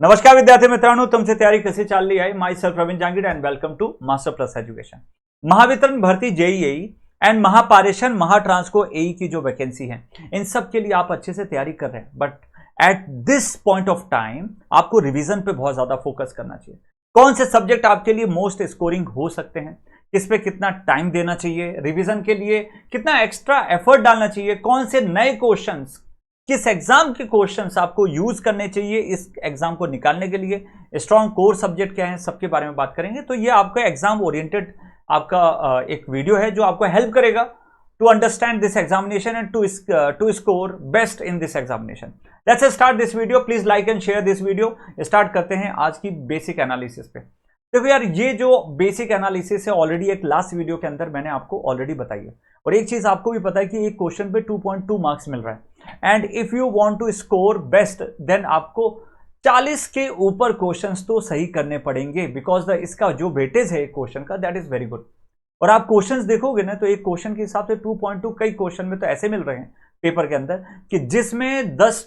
नमस्कार विद्यार्थी मित्रांनो, तुमची तयारी कशी चालली आहे? Myself Praveen Jangid and welcome to Master Plus Education. Mahavitaran भर्ती JEE and Mahapareshan Mahatransco AE की जो वैकेंसी है, इन सब के लिए आप अच्छे से तैयारी कर रहे हैं, but at this point of time आपको रिवीजन पे बहुत ज्यादा फोकस करना चाहिए। कौन से सब्जेक्ट आपके लिए मोस्ट स्कोरिंग हो सकते हैं, किस पे कितना टाइम देना चाहिए, रिवीजन के लिए कितना एक्स्ट्रा एफर्ट डालना चाहिए, कौन से नए क्वेश्चंस, किस एग्जाम के क्वेश्चंस आपको यूज करने चाहिए इस एग्जाम को निकालने के लिए, स्ट्रॉन्ग कोर सब्जेक्ट क्या है, सबके बारे में बात करेंगे। तो ये आपका एग्जाम ओरिएंटेड आपका एक वीडियो है जो आपको हेल्प करेगा to understand this examination and to score best in this examination. Let's start this video. Please like and share this video. Start करते हैं आज की बेसिक एनालिसिस पे। देखो यार, ये जो बेसिक एनालिसिस है ऑलरेडी एक लास्ट वीडियो के अंदर मैंने आपको ऑलरेडी बताई है, और एक चीज आपको भी पता है कि एक क्वेश्चन पे 2.2 मार्क्स मिल रहा है, and if you want to score best then आपको 40 के ऊपर क्वेश्चंस तो सही करने पड़ेंगे, बिकॉज इसका जो वेटेज है क्वेश्चन का दैट इज वेरी गुड। और आप क्वेश्चंस देखोगे ना तो एक क्वेश्चन के हिसाब से 2.2 कई क्वेश्चन में तो ऐसे मिल रहे हैं पेपर के अंदर कि जिसमें 10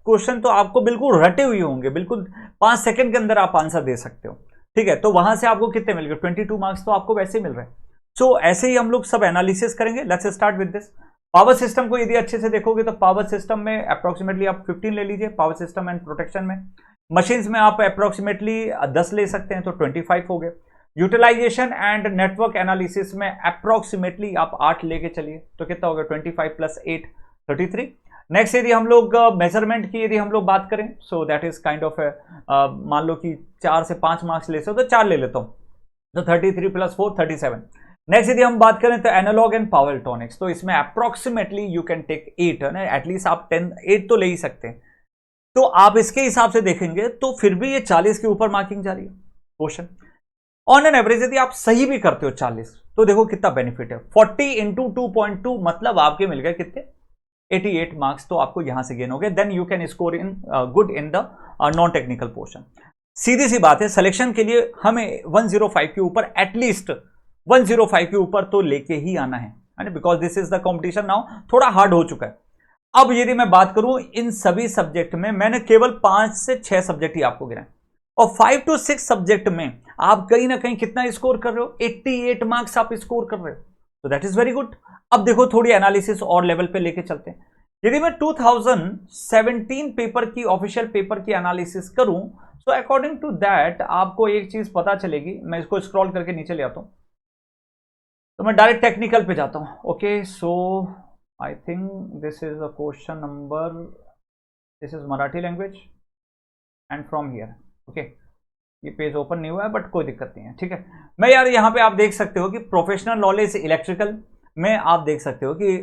क्वेश्चन तो आपको बिल्कुल रटे हुए होंगे, बिल्कुल 5 सेकंड के अंदर आप आंसर दे सकते हो। ठीक है, तो वहां से आपको कितने मिल गए? 22 मार्क्स तो आपको वैसे मिल रहे हैं। सो ऐसे ही हम लोग सब एनालिसिस करेंगे। Let's start with this. Power system को यदि अच्छे से देखोगे तो पावर सिस्टम में अप्रोक्सीमेटली आप 15 ले लीजिए। पावर सिस्टम एंड प्रोटेक्शन में मशीन्स में आप अप्रोक्सीमेटली 10 ले सकते हैं, तो 25 हो गए। यूटिलाइजेशन एंड नेटवर्क एनालिसिस में अप्रोक्सीमेटली आप 8 लेके चलिए, तो कितना हो गया? 25 प्लस 8 33। नेक्स्ट यदि हम लोग मेजरमेंट की यदि हम लोग बात करें, so that is kind of मान लो कि 4 से 5 मार्क्स ले सकते हो, तो 4 ले लेता हूं, तो 33 प्लस 4 37। नेक्स्ट यदि हम बात करें तो एनालॉग एंड पावर इलेक्ट्रॉनिक्स, तो इसमें अप्रोक्सीमेटली यू कैन टेक 8 है ना, एटलीस्ट आप 8 तो ले ही सकते हैं। तो आप इसके हिसाब से देखेंगे तो फिर भी ये 40 के ऊपर मार्किंग जा रही है क्वेश्चन ऑन एन एवरेज। यदि आप सही भी करते हो 40, तो देखो कितना बेनिफिट है। 40 इंटू 2.2 मतलब आपके मिल गए कितने? 88 मार्क्स तो आपको यहां से गेन हो गए। Then you can score in good in the non technical portion. सीधी सी बात है, सिलेक्शन के लिए हमें 105 के ऊपर, एटलीस्ट 105 के ऊपर तो लेके ही आना है, because this is the competition now थोड़ा हार्ड हो चुका है। अब यदि मैं बात करूं इन सभी सब्जेक्ट में, मैंने केवल 5 से 6 सब्जेक्ट ही आपको गिनाए, और 5 to 6 सब्जेक्ट में आप कहीं ना कहीं कितना स्कोर कर रहे हो? 88 मार्क्स आप स्कोर कर रहे हो, तो दैट इज वेरी गुड। अब देखो थोड़ी एनालिसिस और लेवल पे लेके चलते हैं। यदि मैं 2017 पेपर की ऑफिशियल पेपर की एनालिसिस करूं, तो अकॉर्डिंग टू दैट आपको एक चीज पता चलेगी। मैं इसको स्क्रॉल करके नीचे ले आता हूं, तो मैं डायरेक्ट टेक्निकल पे जाता हूं। Okay, so I think this is a question number, this is Marathi language and from here. Okay, ये पेज ओपन नहीं हुआ है बट कोई दिक्कत नहीं है, ठीक है। मैं यार यहाँ पे आप देख सकते हो कि प्रोफेशनल नॉलेज इलेक्ट्रिकल में आप देख सकते हो कि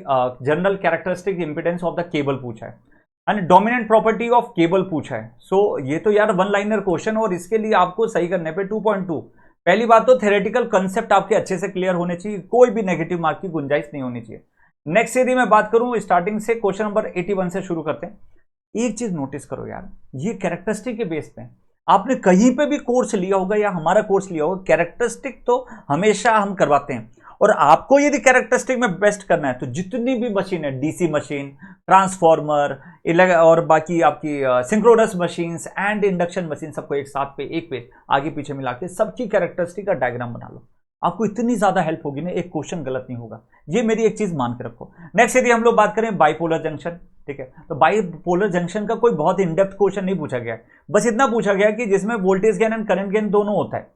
general characteristic impedance of the cable पूछा है, and dominant property of cable पूछा है। सो ये तो यार वन लाइनर क्वेश्चन, और इसके लिए आपको सही करने पे 2.2। पहली बात तो थ्योरेटिकल कंसेप्ट आपके अच्छे से क्लियर होने चाहिए, कोई भी नेगेटिव मार्क की गुंजाइश नहीं होनी चाहिए। नेक्स्ट यदि मैं बात करूं स्टार्टिंग से क्वेश्चन नंबर 81 से शुरू करते हैं। एक चीज नोटिस करो यार, ये कैरेक्टरिस्टिक के बेस पे आपने कहीं पे भी कोर्स लिया होगा या हमारा कोर्स लिया होगा, कैरेक्टरिस्टिक तो हमेशा हम करवाते हैं। और आपको यदि कैरेक्टरिस्टिक में बेस्ट करना है तो जितनी भी मशीन है, डीसी मशीन, ट्रांसफॉर्मर और बाकी आपकी synchronous machines and induction machine, सबको एक साथ पे एक पे आगे पीछे मिला के सबकी कैरेक्टरिस्टिक का डायग्राम बना लो। आपको इतनी ज्यादा हेल्प होगी ना, एक क्वेश्चन गलत नहीं होगा। ये मेरी एक चीज मान के रखो। नेक्स्ट यदि हम लोग बात करें बाइपोलर जंक्शन, ठीक है, तो बाइपोलर जंक्शन का कोई बहुत इनडेप्थ क्वेश्चन नहीं पूछा गया है, बस इतना पूछा गया कि जिसमें voltage gain and current gain दोनों होता है।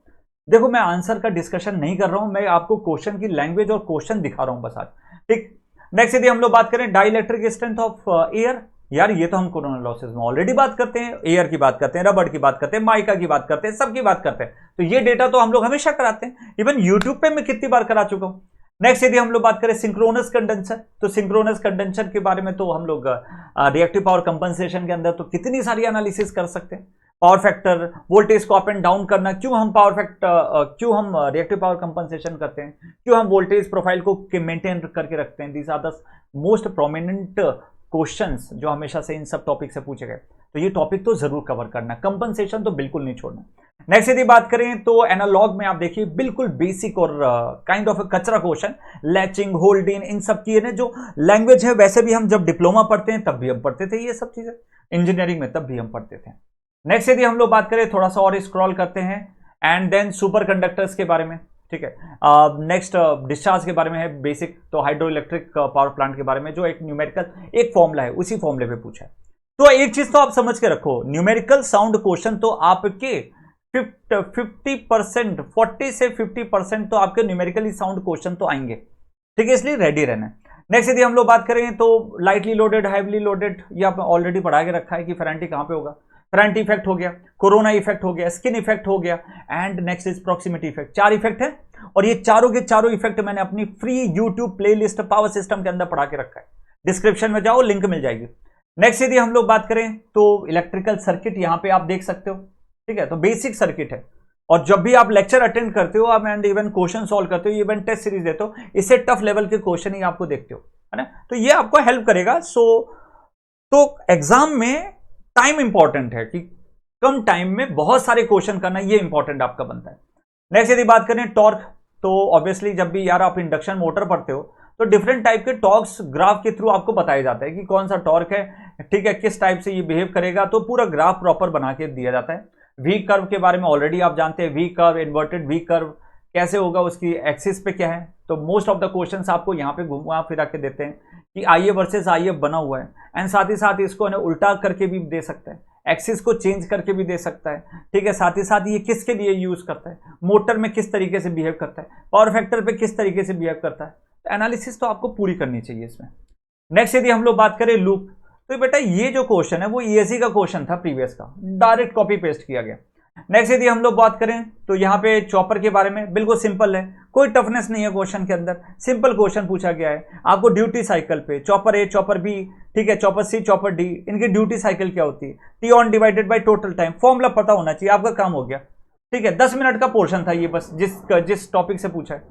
देखो मैं आंसर का डिस्कशन नहीं कर रहा हूं, मैं आपको क्वेश्चन की लैंग्वेज और क्वेश्चन दिखा रहा हूं बस आज, ठीक। नेक्स्ट यदि हम लोग बात करें डाइलेक्ट्रिक स्ट्रेंथ ऑफ एयर, यार ये तो हम कोरोना लॉसेस में ऑलरेडी बात करते हैं, एयर की बात करते हैं, रबड़ की बात करते हैं, माइका की बात करते हैं, सबकी बात करते हैं। तो ये डेटा तो हम लोग हमेशा कराते हैं, इवन यूट्यूब पे मैं कितनी बार करा चुका हूं। नेक्स्ट यदि हम लोग बात करें सिंक्रोनस कंडेंसर, तो सिंक्रोनस कंडेंसर के बारे में तो हम लोग रिएक्टिव पावर कंपनसेशन के अंदर तो कितनी सारी एनालिसिस कर सकते हैं। पावर फैक्टर, वोल्टेज को अप एंड डाउन करना, क्यों हम क्यों हम रिएक्टिव पावर कंपनसेशन करते हैं, क्यों हम वोल्टेज प्रोफाइल को मेंटेन करके रखते हैं। These are the most prominent questions जो हमेशा से इन सब टॉपिक से पूछे गए, तो ये टॉपिक तो जरूर कवर करना, कंपनसेशन तो बिल्कुल नहीं छोड़ना। नेक्स्ट यदि बात करें तो एनालॉग में आप देखिए बिल्कुल बेसिक और काइंड ऑफ कचरा क्वेश्चन, लैचिंग, होल्डिंग, इन सब की है जो लैंग्वेज है, वैसे भी हम जब डिप्लोमा पढ़ते हैं तब भी हम पढ़ते थे ये सब चीजें, इंजीनियरिंग में तब भी हम पढ़ते थे। नेक्स्ट यदि हम लोग बात करें, थोड़ा सा और स्क्रॉल करते हैं, एंड देन सुपर कंडक्टर्स के बारे में, ठीक है। नेक्स्ट डिस्चार्ज के बारे में है बेसिक, तो हाइड्रो इलेक्ट्रिक पावर प्लांट के बारे में जो एक न्यूमेरिकल एक फॉर्मूला है उसी फॉर्मूले पे पूछा है। तो एक चीज तो आप समझ के रखो, न्यूमेरिकल साउंड क्वेश्चन तो आपके 50% 40 से 50% तो आपके न्यूमेरिकली साउंड क्वेश्चन तो आएंगे, ठीक है, इसलिए रेडी रहना। नेक्स्ट यदि हम लोग बात करें तो लाइटली लोडेड, हैवीली लोडेड, ये आपने ऑलरेडी पढ़ा के रखा है कि फेरेंटी कहां पे होगा। फेरेंटी इफेक्ट हो गया, कोरोना इफेक्ट हो गया, स्किन इफेक्ट हो गया, and next is proximity effect. 4 effect है, और ये चारों के चारों इफेक्ट मैंने अपनी free YouTube playlist power system के अंदर पढ़ा के रखा है, डिस्क्रिप्शन में जाओ, लिंक मिल जाएगी। नेक्स्ट यदि हम लोग बात करें तो इलेक्ट्रिकल सर्किट यहां पे आप देख सकते हो, ठीक है, तो बेसिक सर्किट है। और जब भी आप लेक्चर अटेंड करते हो आप एंड इवन क्वेश्चन सॉल्व करते हो, इवन टेस्ट सीरीज देते हो, इससे टफ लेवल के क्वेश्चन ही आपको देखते हो, है ना, तो ये आपको हेल्प करेगा। तो एग्जाम में टाइम इंपॉर्टेंट है कि कम टाइम में बहुत सारे क्वेश्चन करना, ये इंपॉर्टेंट आपका बनता है। नेक्स्ट यदि बात करें टॉर्क, तो ऑब्वियसली जब भी यार आप इंडक्शन मोटर पढ़ते हो तो डिफरेंट टाइप के टॉर्क्स ग्राफ के थ्रू आपको बताया जाता है कि कौन सा टॉर्क है, ठीक है, किस टाइप से ये बिहेव करेगा, तो पूरा ग्राफ प्रॉपर बना के दिया जाता है। वी कर्व के बारे में ऑलरेडी आप जानते हैं, V curve, inverted V curve कैसे होगा, उसकी एक्सिस पे क्या है। तो मोस्ट ऑफ द क्वेश्चंस आपको यहाँ पे घुमा फिरा के देते हैं कि आई ए वर्सेस आई एफ बना हुआ है, एंड साथ ही साथ इसको उल्टा करके भी दे सकता है, एक्सिस को चेंज करके भी दे सकता है, ठीक है, साथ ही साथ ये किसके लिए यूज करता है, मोटर में किस तरीके से बिहेव करता है, पावर फैक्टर पे किस तरीके से बिहेव करता है, एनालिसिस तो आपको पूरी करनी चाहिए इसमें। नेक्स्ट यदि हम लोग बात करें लूप, तो बेटा ये जो क्वेश्चन है वो ईएससी का क्वेश्चन था प्रीवियस का, डायरेक्ट कॉपी पेस्ट किया गया। नेक्स्ट यदि हम लोग बात करें तो यहाँ पे चॉपर के बारे में, बिल्कुल सिंपल है, कोई टफनेस नहीं है क्वेश्चन के अंदर, सिंपल क्वेश्चन पूछा गया है आपको ड्यूटी साइकिल पे, चॉपर ए, चॉपर बी, ठीक है, चॉपर सी, चॉपर डी, इनकी ड्यूटी साइकिल क्या होती है, T on divided by total time, formula पता होना चाहिए, आपका काम हो गया, ठीक है। 10 मिनट का पोर्शन था ये बस, जिस टॉपिक से पूछा है।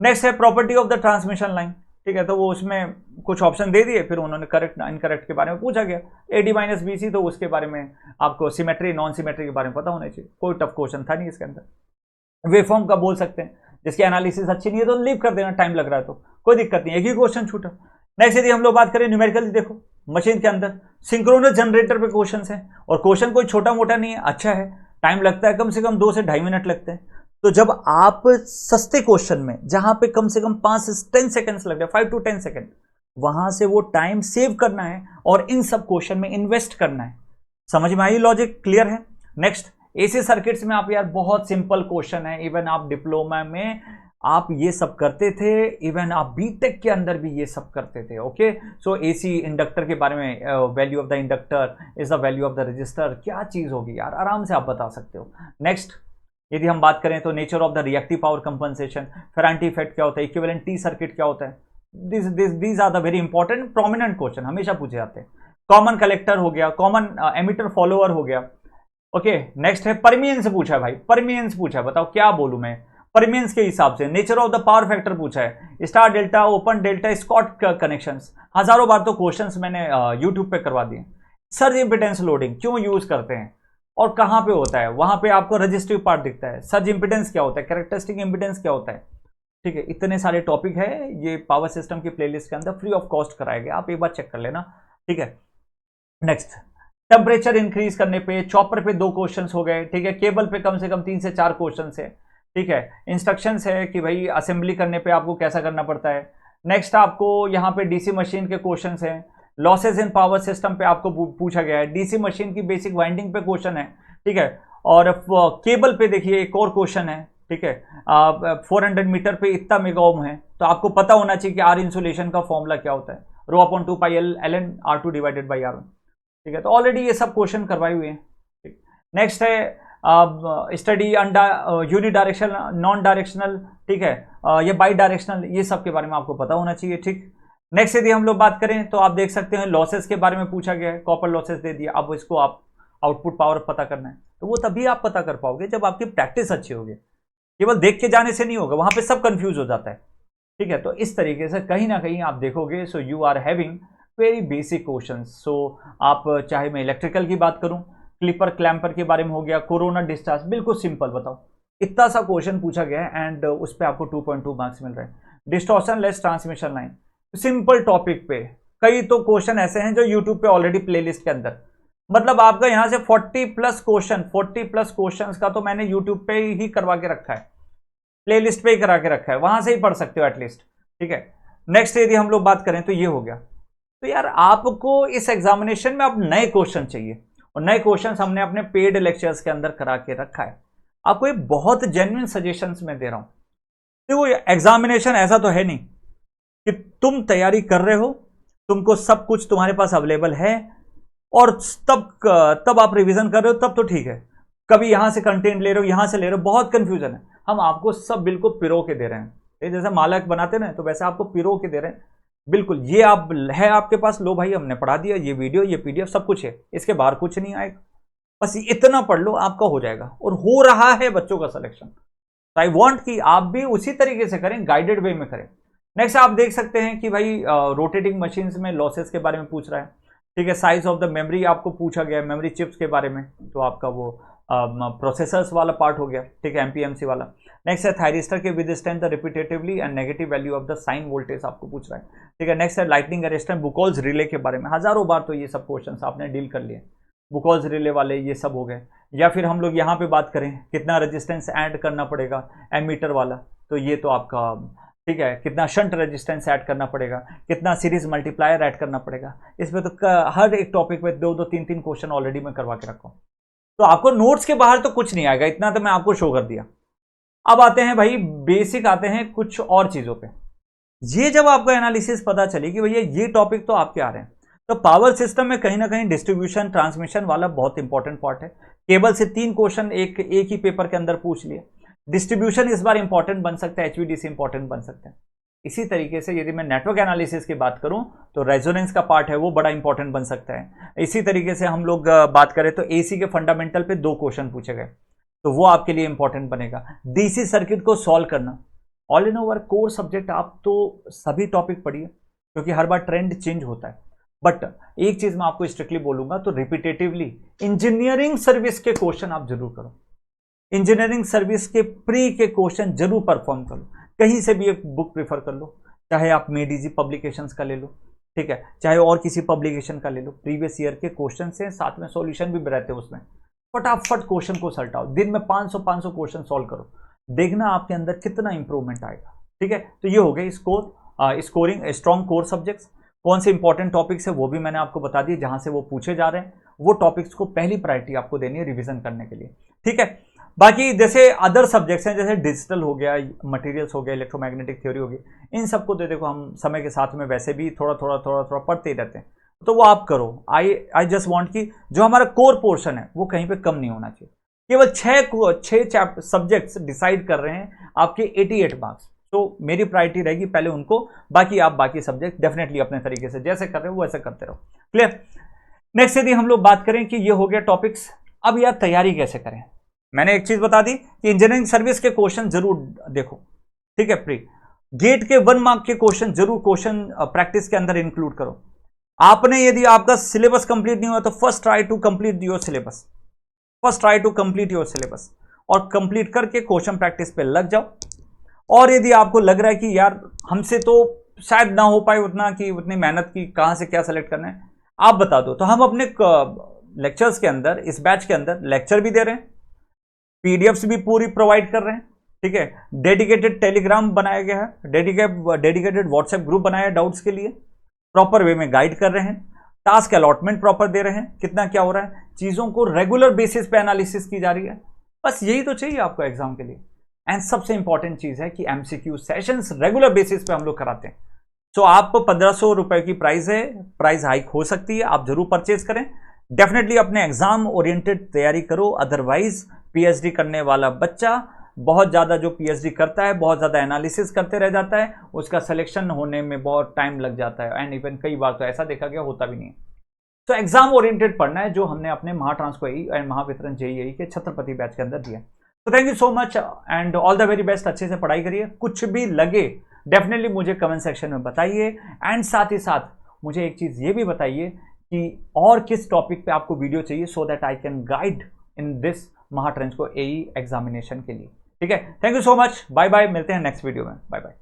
नेक्स्ट है property of the transmission line, ठीक है, तो वो उसमें कुछ ऑप्शन दे दिए, फिर उन्होंने करेक्ट इनकरेक्ट के बारे में पूछा गया, एडी माइनस बीसी, तो उसके बारे में आपको सिमेट्री नॉन सिमेट्री के बारे में पता होना चाहिए, कोई टफ क्वेश्चन था नहीं इसके अंदर। वेवफॉर्म का बोल सकते हैं, जिसकी एनालिसिस अच्छी नहीं है तो लीव कर देना, टाइम लग रहा है तो कोई दिक्कत नहीं, एक ही क्वेश्चन छूटा। नेक्स्ट यदि हम लोग बात करें न्यूमेरिकल, देखो मशीन के अंदर सिंक्रोनस जनरेटर पे क्वेश्चन है, और क्वेश्चन कोई छोटा मोटा नहीं है, अच्छा है, टाइम लगता है कम से कम 2 से 2.5 मिनट लगते हैं। तो जब आप सस्ते क्वेश्चन में जहां पे कम से कम 5 से 10 सेकंड्स लग रहे, 5 to 10 सेकंड, वहां से वो टाइम सेव करना है और इन सब क्वेश्चन में इन्वेस्ट करना है। समझ में आई लॉजिक, क्लियर है। नेक्स्ट एसी सर्किट्स में आप यार बहुत सिंपल क्वेश्चन है, इवन आप डिप्लोमा में आप ये सब करते थे, इवन आप बीटेक के अंदर भी ये सब करते थे, ओके। सो एसी इंडक्टर के बारे में, value of the inductor is the value of the register, क्या चीज होगी यार, आराम से आप बता सकते हो। नेक्स्ट यदि हम बात करें तो nature of the reactive power compensation, Ferranti effect क्या होता है, इक्विवेलेंट टी सर्किट क्या होता है, these are the very important prominent question, हमेशा पूछे जाते हैं। कॉमन कलेक्टर हो गया, कॉमन एमिटर फॉलोअर हो गया, ओके। नेक्स्ट है परमियंस पूछा है भाई, परमियंस पूछा है, बताओ क्या बोलूं मैं, परमियंस के हिसाब से। Nature of the power factor पूछा है, star delta, open delta, Scott connections, हजारों बार तो क्वेश्चंस मैंने यूट्यूब पे करवा दिए। सर्ज इंपिडेंस लोडिंग क्यों यूज करते हैं और कहां पे होता है, वहां पे आपको रजिस्टिव पार्ट दिखता है, सर्ज इंपिडेंस क्या होता है, कैरेक्टरिस्टिक इंपिडेंस क्या होता है, ठीक है। इतने सारे टॉपिक है, ये पावर सिस्टम की प्लेलिस्ट के अंदर फ्री ऑफ कॉस्ट कराएंगे, आप एक बार चेक कर लेना, ठीक है। नेक्स्ट टेम्परेचर इंक्रीज करने पे, चॉपर पे 2 क्वेश्चंस हो गए, ठीक है, केबल पे कम से कम 3 से 4 क्वेश्चंस है, ठीक है। इंस्ट्रक्शंस है कि भाई असेंबली करने पे आपको कैसा करना पड़ता है। नेक्स्ट आपको यहाँ पे डीसी मशीन के क्वेश्चंस हैं, लॉसेज इन पावर सिस्टम पे आपको पूछा गया है, डीसी मशीन की बेसिक वाइंडिंग पे क्वेश्चन है, ठीक है। और केबल पे देखिए एक और क्वेश्चन है, ठीक है, 400 मीटर पे इतना मेगा ओम है, तो आपको पता होना चाहिए कि आर इंसुलेशन का फॉर्मूला क्या होता है, rho upon 2 pi L ln R2 divided by R1, ठीक है। तो ऑलरेडी ये सब क्वेश्चन करवाए हुए हैं। नेक्स्ट है स्टडी यूनिडायरेक्शनल, नॉन डायरेक्शनल, ठीक है, या बाई डायरेक्शनल, ये सब के बारे में आपको पता होना चाहिए, ठीक। नेक्स्ट यदि हम लोग बात करें तो आप देख सकते हैं लॉसेस के बारे में पूछा गया है, कॉपर लॉसेस दे दिया, अब इसको आप आउटपुट पावर पता करना है, तो वो तभी आप पता कर पाओगे जब आपकी प्रैक्टिस अच्छी होगी, केवल देख के जाने से नहीं होगा, वहां पे सब कंफ्यूज हो जाता है, ठीक है। तो इस तरीके से कहीं ना कहीं आप देखोगे, so you are having very basic question. So आप चाहे मैं इलेक्ट्रिकल की बात करूं, क्लिपर क्लैम्पर के बारे में हो गया, कोरोना डिस्चार्ज, बिल्कुल सिंपल, बताओ इतना सा क्वेश्चन पूछा गया है एंड उस पर आपको 2.2 मार्क्स मिल रहे हैं। Distortion less transmission line, simple topic पे कई तो क्वेश्चन ऐसे हैं जो यूट्यूब पे ऑलरेडी प्लेलिस्ट के अंदर, मतलब आपका यहां से 40 प्लस क्वेश्चन का तो मैंने यूट्यूब पे ही करवा के रखा है, प्लेलिस्ट पे ही करा के रखा है, वहां से ही पढ़ सकते हो एटलीस्ट। ठीक है, नेक्स्ट यदि हम लोग बात करें तो ये हो गया। तो यार आपको इस एग्जामिनेशन में अब नए क्वेश्चन चाहिए, और नए क्वेश्चन हमने अपने पेड लेक्चर्स के अंदर करा के रखा है। आपको ये बहुत जेन्युइन सजेशंस मैं दे रहा हूं। देखो एग्जामिनेशन ऐसा तो है नहीं कि तुम तैयारी कर रहे हो, तुमको सब कुछ तुम्हारे पास अवेलेबल है और तब आप रिवीजन कर रहे हो, तब तो ठीक है। कभी यहां से कंटेंट ले रहे हो, यहां से ले रहे हो, बहुत कंफ्यूजन है। हम आपको सब बिल्कुल पिरो के दे रहे हैं, ये जैसे मालक बनाते ना, तो वैसे आपको पिरो के दे रहे हैं। बिल्कुल ये आप है आपके पास, लो भाई हमने पढ़ा दिया, ये वीडियो ये पीडीएफ सब कुछ है, इसके बाहर कुछ नहीं आएगा, बस इतना पढ़ लो आपका हो जाएगा। और हो रहा है बच्चों का सिलेक्शन। तो आई वांट कि आप भी उसी तरीके से करें, गाइडेड वे में करें। नेक्स्ट आप देख सकते हैं कि भाई रोटेटिंग मशीन्स में लॉसेस के बारे में पूछ रहा है। ठीक है, साइज ऑफ द मेमोरी आपको पूछा गया है, मेमोरी चिप्स के बारे में, तो आपका वो प्रोसेसर्स वाला पार्ट हो गया। ठीक है, एमपीएमसी वाला। नेक्स्ट है थायरिस्टर के withstand the repetitively and negative value of the sine voltage आपको पूछ रहा है। ठीक है, नेक्स्ट है लाइटनिंग अरेस्टर बुकॉल्स रिले के बारे में। हजारों बार तो ये सब क्वेश्चन आपने डील कर लिए, बुकॉल्स रिले वाले ये सब हो गए। या फिर हम लोग यहाँ पे बात करें कितना रेजिस्टेंस ऐड करना पड़ेगा, एमीटर वाला, तो ये तो आपका ठीक है, कितना शंट रेजिस्टेंस ऐड करना पड़ेगा, कितना सीरीज मल्टीप्लायर ऐड करना पड़ेगा, इसमें तो हर एक टॉपिक में 2-2 3-3 क्वेश्चन ऑलरेडी मैं करवा के रखा हूं। तो आपको नोट्स के बाहर तो कुछ नहीं आएगा, इतना तो मैं आपको शो कर दिया। अब आते हैं भाई बेसिक, आते हैं कुछ और चीजों पे। ये जब आपको एनालिसिस पता चली कि भैया ये टॉपिक तो आपके आ रहे हैं, तो पावर सिस्टम में कहीं ना कहीं डिस्ट्रीब्यूशन ट्रांसमिशन वाला बहुत इंपॉर्टेंट पार्ट है। केबल से 3 क्वेश्चन एक ही पेपर के अंदर पूछ लिए। डिस्ट्रीब्यूशन इस बार इंपॉर्टेंट बन सकता है, एचवीडीसी इंपॉर्टेंट बन सकता है। इसी तरीके से यदि मैं नेटवर्क एनालिसिस की बात करूं तो रेजोनेंस का पार्ट है वो बड़ा इंपॉर्टेंट बन सकता है। इसी तरीके से हम लोग बात करें तो एसी के फंडामेंटल पे 2 क्वेश्चन पूछे गए, तो वो आपके लिए इंपॉर्टेंट बनेगा। डीसी सर्किट को सॉल्व करना, all in over core subject आप तो सभी टॉपिक पढ़िए, क्योंकि हर बार ट्रेंड चेंज होता है। बट एक चीज मैं आपको स्ट्रिक्टली बोलूंगा, तो रिपीटेटिवली इंजीनियरिंग सर्विस के क्वेश्चन आप जरूर करो, इंजीनियरिंग सर्विस के प्री के क्वेश्चन जरूर परफॉर्म करो। कहीं से भी एक बुक प्रेफर कर लो, चाहे आप मेडीजी पब्लिकेशंस का ले लो, ठीक है, चाहे और किसी पब्लिकेशन का ले लो। प्रीवियस ईयर के क्वेश्चन से साथ में सॉल्यूशन भी रहते हैं उसमें। फटाफट क्वेश्चन को सल्टाओ, दिन में 500 क्वेश्चन सॉल्व करो, देखना आपके अंदर कितना इंप्रूवमेंट आएगा। ठीक है, तो ये हो गए स्कोरिंग स्ट्रॉन्ग कोर सब्जेक्ट्स। कौन से इंपॉर्टेंट टॉपिक्स है वो भी मैंने आपको बता दिए, जहां से वो पूछे जा रहे हैं वो टॉपिक्स को पहली प्रायोरिटी आपको देनी है रिवीजन करने के लिए। ठीक है, बाकी जैसे अदर सब्जेक्ट्स हैं, जैसे डिजिटल हो गया, मटेरियल्स हो गया, इलेक्ट्रोमैग्नेटिक थ्योरी हो गई, इन सबको तो देखो हम समय के साथ में वैसे भी थोड़ा थोड़ा पढ़ते ही रहते हैं, तो वो आप करो। आई जस्ट वांट कि जो हमारा कोर पोर्शन है वो कहीं पे कम नहीं होना चाहिए। केवल 6 सब्जेक्ट्स डिसाइड कर रहे हैं आपके 88 मार्क्स, तो मेरी प्रायोरिटी रहेगी पहले उनको, बाकी आप बाकी सब्जेक्ट डेफिनेटली अपने तरीके से जैसे कर रहे हो वैसे करते रहो। क्लियर। नेक्स्ट यदि हम लोग बात करें कि ये हो गया टॉपिक्स, अब यार तैयारी कैसे करें। मैंने एक चीज बता दी कि इंजीनियरिंग सर्विस के क्वेश्चन जरूर देखो, ठीक है, प्री गेट के 1 मार्क के क्वेश्चन जरूर क्वेश्चन प्रैक्टिस के अंदर इंक्लूड करो। आपने यदि आपका सिलेबस कंप्लीट नहीं हुआ तो first try to complete your syllabus, और कंप्लीट करके क्वेश्चन प्रैक्टिस पे लग जाओ। और यदि आपको लग रहा है कि यार हमसे तो शायद ना हो पाए उतना, कि उतनी मेहनत की कहां से क्या सेलेक्ट करना है, आप बता दो, तो हम अपने लेक्चर्स के अंदर, इस बैच के अंदर लेक्चर भी दे रहे हैं, पीडीएफ्स भी पूरी प्रोवाइड कर रहे हैं। ठीक है, डेडिकेटेड टेलीग्राम बनाया गया है, डेडिकेटेड व्हाट्सएप ग्रुप बनाया है डाउट्स के लिए, प्रॉपर वे में गाइड कर रहे हैं, टास्क अलॉटमेंट प्रॉपर दे रहे हैं, कितना क्या हो रहा है, चीजों को रेगुलर बेसिस पे एनालिसिस की जा रही है। बस यही तो चाहिए आपको एग्जाम के लिए। एंड सबसे इंपॉर्टेंट चीज है कि एमसीक्यू सेशंस रेगुलर बेसिस पे हम लोग कराते हैं। तो आप 1500 रुपए की प्राइस है, प्राइस हाइक हो सकती है, आप जरूर परचेज करें। डेफिनेटली अपने एग्जाम ओरिएंटेड तैयारी करो, अदरवाइज पीएचडी करने वाला बच्चा बहुत ज़्यादा, जो पीएचडी करता है बहुत ज़्यादा एनालिसिस करते रह जाता है, उसका सिलेक्शन होने में बहुत टाइम लग जाता है, एंड इवन कई बार तो ऐसा देखा गया होता भी नहीं है। तो एग्जाम ओरिएंटेड पढ़ना है, जो हमने अपने महाट्रांसको एई एंड महावितरण जेईई के छत्रपति बैच के अंदर दिया। तो thank you so much and all the very best. अच्छे से पढ़ाई करिए, कुछ भी लगे डेफिनेटली मुझे कमेंट सेक्शन में बताइए। एंड साथ ही साथ मुझे एक चीज़ ये भी बताइए कि और किस टॉपिक पे आपको वीडियो चाहिए, so that I can guide in this Mahatransco AE examination के लिए। ठीक है, thank you so much, bye bye, मिलते हैं नेक्स्ट वीडियो में, बाय बाय।